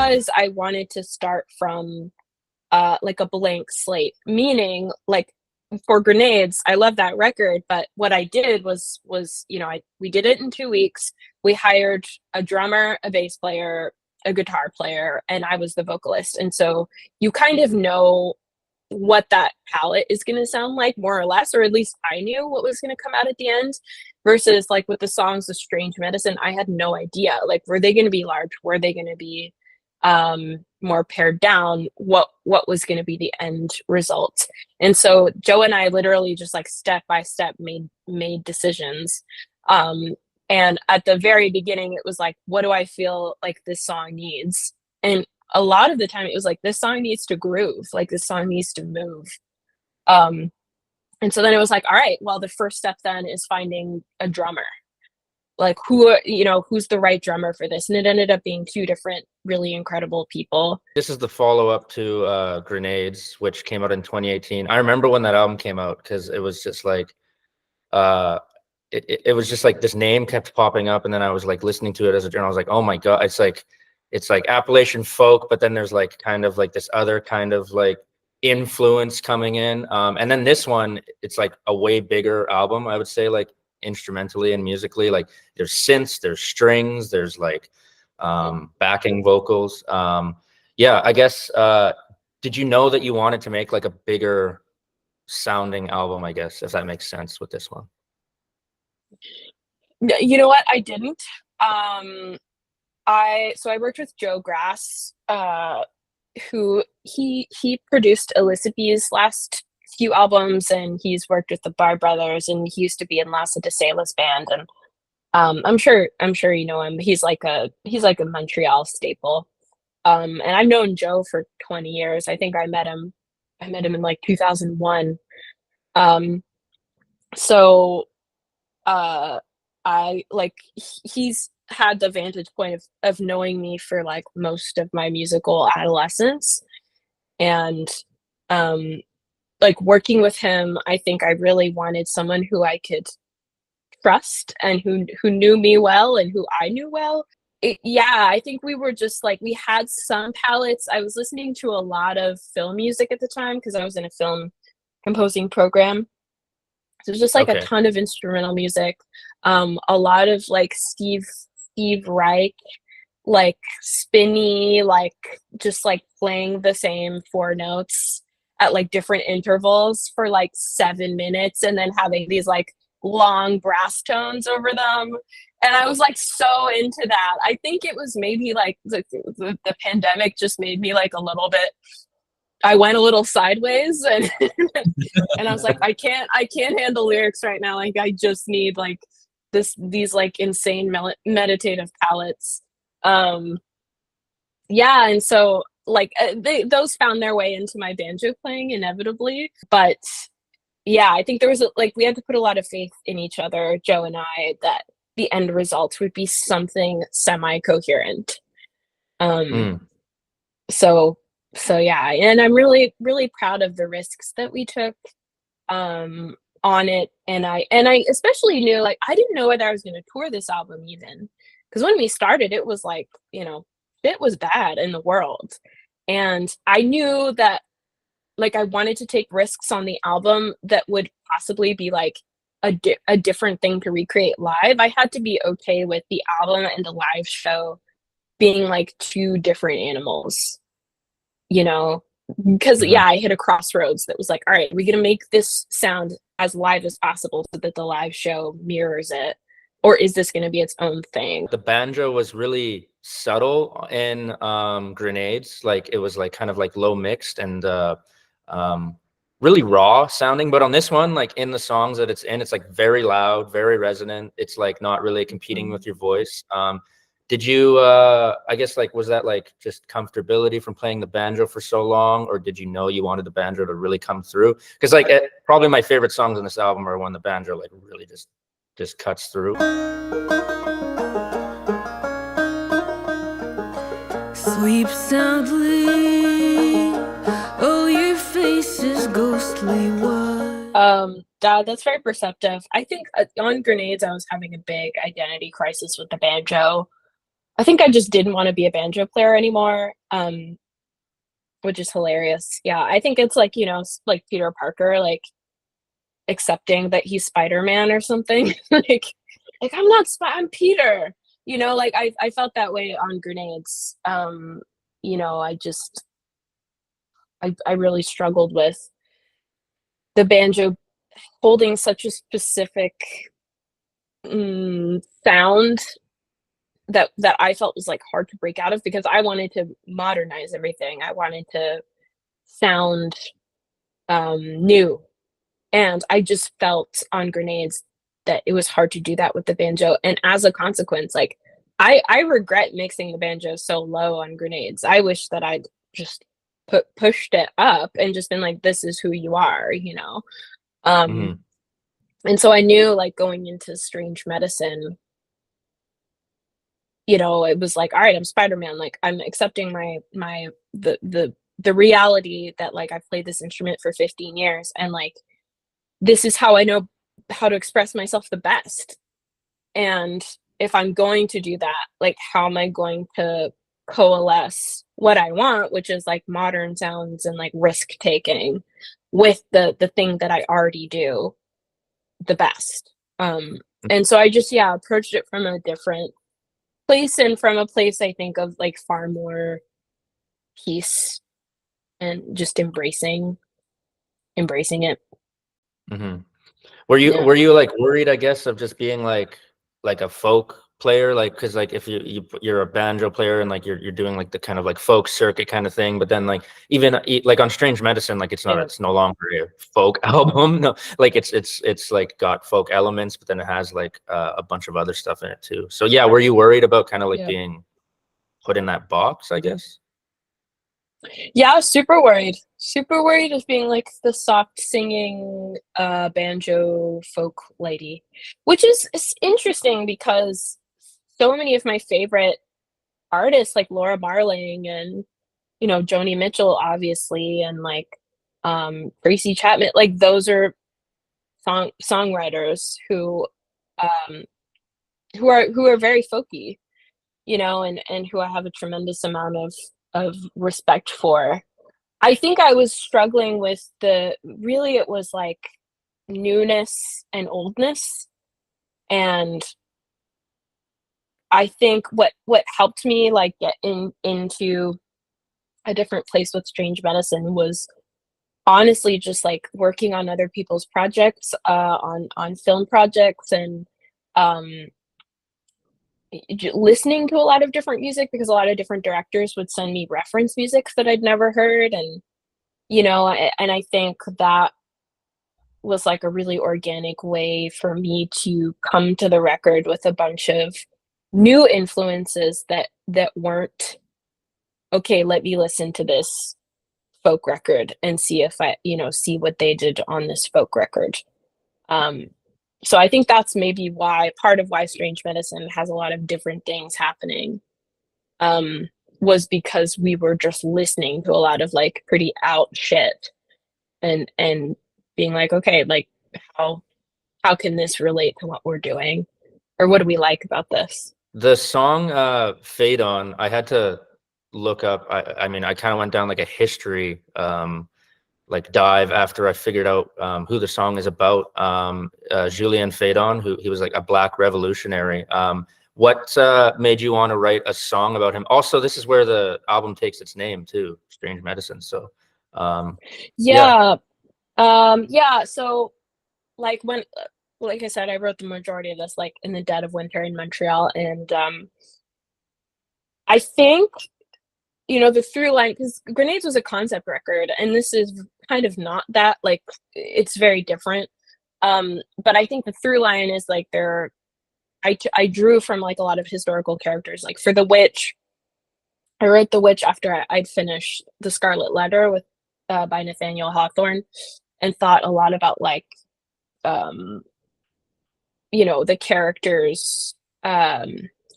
because I wanted to start from like a blank slate, meaning like for Grenades, I love that record, but what I did was we did it in 2 weeks. We hired a drummer, a bass player, a guitar player, and I was the vocalist. And so you kind of know what that palette is going to sound like, more or less, or at least I knew what was going to come out at the end. Versus like with the songs of Strange Medicine, I had no idea. Like, were they going to be large? Were they going to be more pared down? What was going to be the end result? And so Joe and I literally just like step by step made decisions. And at the very beginning, it was like, what do I feel like this song needs? And a lot of the time, it was like, this song needs to groove, like this song needs to move. And so then it was like, all right, well, the first step then is finding a drummer. Like who's the right drummer for this? And it ended up being two different really incredible people. This is the follow-up to Grenades, which came out in 2018. I remember when that album came out because it was just like it was just like this name kept popping up, and then I was like listening to it as a journal. I was like, oh my God, it's like Appalachian folk, but then there's like kind of like this other kind of like influence coming in. And then this one, it's like a way bigger album, I would say, like instrumentally and musically. Like there's synths, there's strings, there's like backing vocals. Yeah, I guess did you know that you wanted to make like a bigger sounding album, I guess, if that makes sense with this one? You know what? I didn't. I worked with Joe Grass, who he produced Elizabeth's last few albums, and he's worked with the Bar Brothers, and he used to be in Lasso de Sailor's band. And I'm sure you know him. He's like a Montreal staple. And I've known Joe for 20 years. I think I met him in like 2001. So I like he's had the vantage point of knowing me for like most of my musical adolescence, and like working with him, I think I really wanted someone who I could trust and who knew me well and who I knew well. Yeah, I think we were just like, we had some palettes. I was listening to a lot of film music at the time because I was in a film composing program. So it was just like a ton of instrumental music, a lot of like Steve Reich, like spinny, like just like playing the same four notes at like different intervals for like 7 minutes, and then having these like long brass tones over them. And I was like so into that. I think it was maybe like the pandemic just made me like a little bit, I went a little sideways, and and I was like, I can't handle lyrics right now. Like I just need like these like insane meditative palettes. Yeah, and so like those found their way into my banjo playing inevitably. But yeah, I think there was like we had to put a lot of faith in each other, Joe and I, that the end result would be something semi-coherent. So yeah, and I'm really, really proud of the risks that we took on it. And I especially knew, like, I didn't know whether I was going to tour this album even, because when we started, it was like, it was bad in the world. And I knew that, like, I wanted to take risks on the album that would possibly be like a different thing to recreate live. I had to be okay with the album and the live show being like two different animals, because yeah, I hit a crossroads that was like, all right, we're going to make this sound as live as possible so that the live show mirrors it, or is this going to be its own thing? The banjo was really subtle in Grenades. Like it was like kind of like low mixed and really raw sounding. But on this one, like in the songs that it's in, it's like very loud, very resonant. It's like not really competing with your voice. Did you, I guess, like, was that like just comfortability from playing the banjo for so long, or did you know you wanted the banjo to really come through? Because like probably my favorite songs on this album are when the banjo like really just cuts through. Sleep soundly, oh, your face is ghostly white. That's very perceptive. I think on Grenades, I was having a big identity crisis with the banjo. I think I just didn't want to be a banjo player anymore, which is hilarious. Yeah, I think it's like, you know, like Peter Parker, like accepting that he's Spider-Man or something. like I'm not I'm Peter. You know, like I felt that way on Grenades. You know, I really struggled with the banjo holding such a specific sound that I felt was like hard to break out of, because I wanted to modernize everything. I wanted to sound new, and I just felt on Grenades that it was hard to do that with the banjo. And as a consequence, like I regret mixing the banjo so low on Grenades. I wish that I'd just pushed it up and just been like, this is who you are, you know. Mhm. And so I knew, like, going into Strange Medicine, you know, it was like, all right, I'm Spider-Man. Like, I'm accepting the reality that, like, I've played this instrument for 15 years, and like this is how I know how to express myself the best. And if I'm going to do that, like, how am I going to coalesce what I want, which is like modern sounds and like risk taking, with the thing that I already do the best. And so I just, yeah, approached it from a different place, and from a place, I think, of like far more peace and just embracing it. Mhm. Were you Yeah. like worried, I guess, of just being like a folk player, like, because like if you're a banjo player and like you're doing like the kind of like folk circuit kind of thing, but then like even like on Strange Medicine, like Yeah. it's no longer a folk album, no, like it's like got folk elements, but then it has like a bunch of other stuff in it too. So yeah, were you worried about kind of like Yeah. being put in that box, I guess? Yeah, super worried. Super worried of being like the soft singing banjo folk lady, which is it's interesting because so many of my favorite artists, like Laura Marling and, you know, Joni Mitchell, obviously, and like Tracy Chapman, like those are songwriters um who are very folky, you know, and who I have a tremendous amount of respect for. I think I was struggling with really, it was like newness and oldness. And I think what helped me like get into a different place with Strange Medicine was honestly just like working on other people's projects, on film projects, and um listening to a lot of different music, because a lot of different directors would send me reference music that I'd never heard. And you know, and I think that was like a really organic way for me to come to the record with a bunch of new influences that weren't, okay, let me listen to this folk record and see if I, you know, see what they did on this folk record. Um, so I think that's maybe why, part of why Strange Medicine has a lot of different things happening, um, was because we were just listening to a lot of like pretty out shit, and being like, okay, like how how can this relate to what we're doing, or what do we like about this? The song Fédon, I had to look up. I mean, I kind of went down like a history like dive after I figured out who the song is about. Julien Fédon, who he was like a black revolutionary. What made you want to write a song about him? Also, this is where the album takes its name too, Strange Medicine. So yeah. Yeah. Yeah, so like when like I said, I wrote the majority of this like in the dead of winter in Montreal. And I think, you know, the through line, because Grenades was a concept record, and this is kind of not that, like it's very different. But I think the through line is like I drew from like a lot of historical characters. Like for The Witch, I wrote The Witch after I'd finished The Scarlet Letter with by Nathaniel Hawthorne, and thought a lot about like um you know, the character's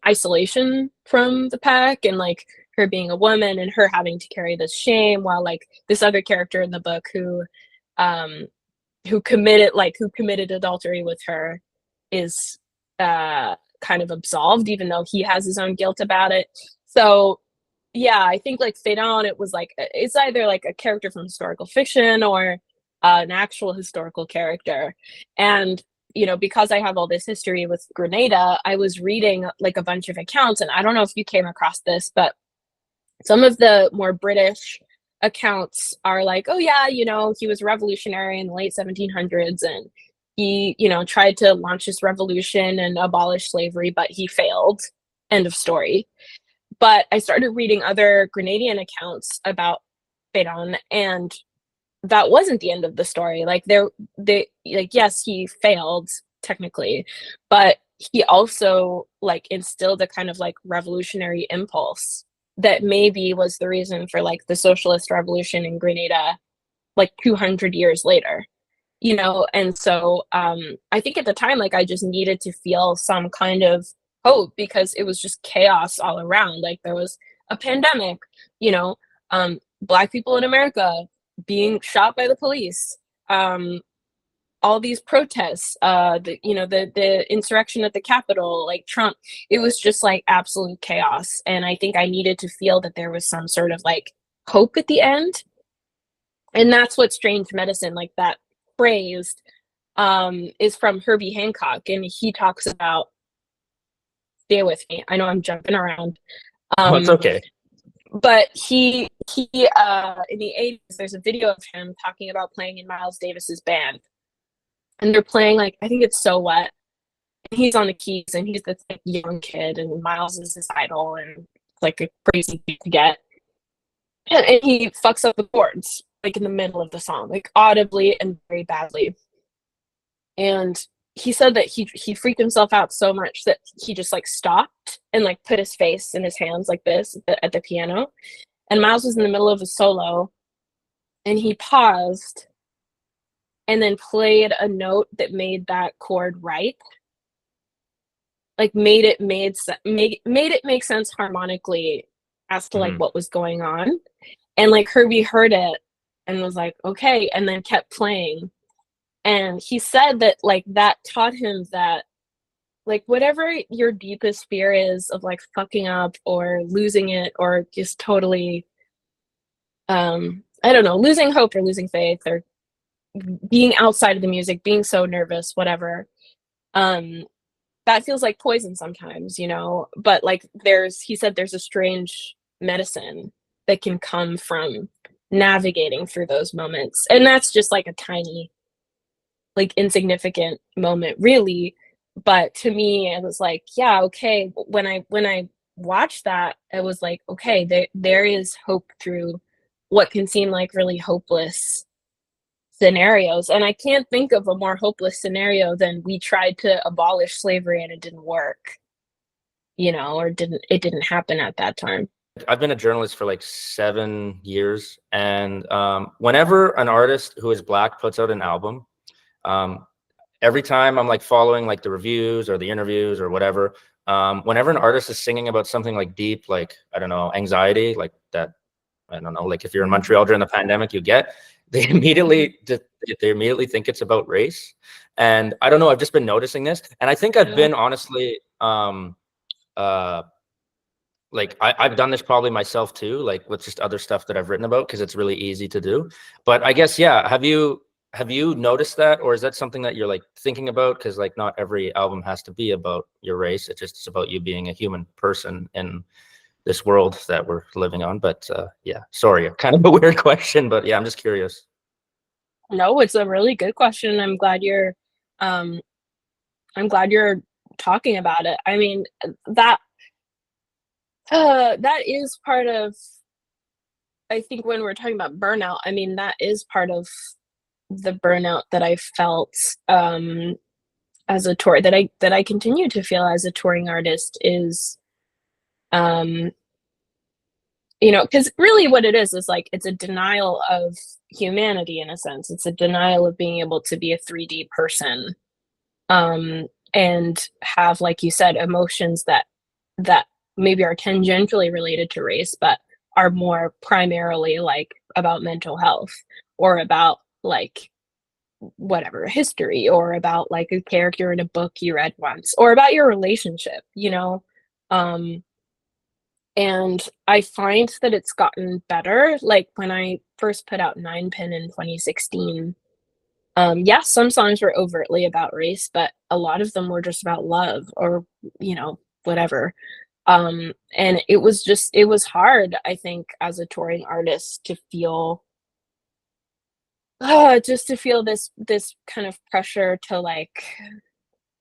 isolation from the pack, and like her being a woman and her having to carry this shame, while like this other character in the book um who committed adultery with her is kind of absolved, even though he has his own guilt about it. So yeah, I think like Fédon, it was like it's either like a character from historical fiction or an actual historical character. And because I have all this history with Grenada, I was reading like a bunch of accounts, and I don't know if you came across this, but some of the more British accounts are like, oh yeah, he was revolutionary in the late 1700s, and he, tried to launch this revolution and abolish slavery, but he failed. End of story. But I started reading other Grenadian accounts about Fédon, and that wasn't the end of the story. Like yes, he failed technically, but he also like instilled a kind of like revolutionary impulse that maybe was the reason for like the socialist revolution in Grenada like 200 years later. And so I think at the time, like I just needed to feel some kind of hope, because it was just chaos all around. Like there was a pandemic, Black people in America being shot by the police, all these protests, the insurrection at the Capitol, like Trump. It was just like absolute chaos, and I think I needed to feel that there was some sort of like hope at the end. And that's what strange medicine, like that phrase, is from Herbie Hancock, and he talks about, stay with me, I know I'm jumping around. It's okay. But he in the 80s, there's a video of him talking about playing in Miles Davis's band, and they're playing like, I think it's So What, and he's on the keys, and he's this like young kid, and Miles is his idol, and it's like a crazy thing to get, and he fucks up the chords like in the middle of the song, like audibly and very badly. And he said that he freaked himself out so much that he just like stopped and like put his face in his hands like this at the piano. And Miles was in the middle of a solo, and he paused and then played a note that made that chord right. Like made it make sense harmonically as to like what was going on. And like Herbie heard it and was like, okay, and then kept playing. And he said that like that taught him that like whatever your deepest fear is of like fucking up or losing it or just totally I don't know, losing hope or losing faith or being outside of the music, being so nervous, whatever, that feels like poison sometimes, but like he said there's a strange medicine that can come from navigating through those moments. And that's just like a tiny, like insignificant moment really, but to me it was like, yeah, okay, when I watched that, it was like, okay, there is hope through what can seem like really hopeless scenarios. And I can't think of a more hopeless scenario than we tried to abolish slavery and it didn't work, or it didn't happen at that time. I've been a journalist for like 7 years, and whenever an artist who is Black puts out an album, every time I'm like following like the reviews or the interviews or whatever, whenever an artist is singing about something like deep, like, I don't know, anxiety, like that, I don't know, like if you're in Montreal during the pandemic, they immediately think it's about race. And I don't know, I've just been noticing this. And I think I've been honestly, like I've done this probably myself too, like with just other stuff that I've written about, because it's really easy to do. But I guess, yeah, have you noticed that, or is that something that you're like thinking about? Because like not every album has to be about your race. It's about you being a human person in this world that we're living on. But yeah, sorry, kind of a weird question, but yeah, I'm just curious. No, it's a really good question. I'm glad you're talking about it. I mean, that is part of, I think when we're talking about burnout, I mean, that is part of the burnout that I felt as a tour, that I continue to feel as a touring artist, is because really what it is like, it's a denial of humanity in a sense. It's a denial of being able to be a 3D person and have, like you said, emotions that maybe are tangentially related to race, but are more primarily like about mental health or about like whatever, history, or about like a character in a book you read once, or about your relationship, you know? Um, and I find that it's gotten better. Like when I first put out Nine Pin in 2016, yeah, some songs were overtly about race, but a lot of them were just about love or, you know, whatever. And it was hard, I think, as a touring artist to feel just to feel this kind of pressure to like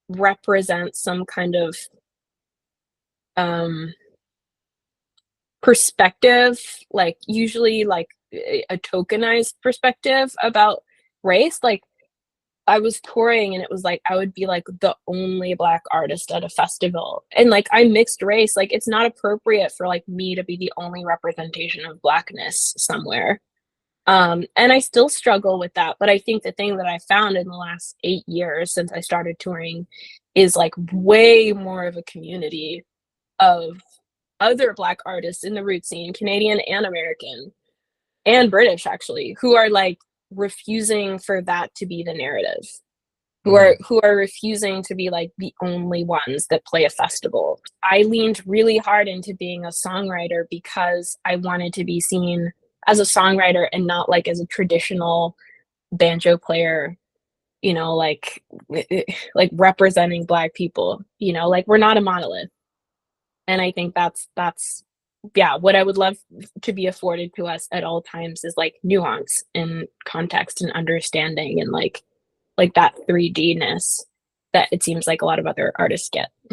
represent some kind of um perspective, like usually like a tokenized perspective about race. Like I was touring and it was like I would be like the only Black artist at a festival. And like I'm mixed race. Like it's not appropriate for like me to be the only representation of Blackness somewhere. And I still struggle with that. But I think the thing that I found in the last 8 years since I started touring is like way more of a community of other Black artists in the root scene, Canadian and American and British actually, who are like refusing for that to be the narrative, who are refusing to be like the only ones that play a festival. I leaned really hard into being a songwriter because I wanted to be seen as a songwriter and not like as a traditional banjo player, you know, like representing Black people, you know, like we're not a monolith. And I think that's yeah, what I would love to be afforded to us at all times is like nuance and context and understanding and like that 3D-ness that it seems like a lot of other artists get.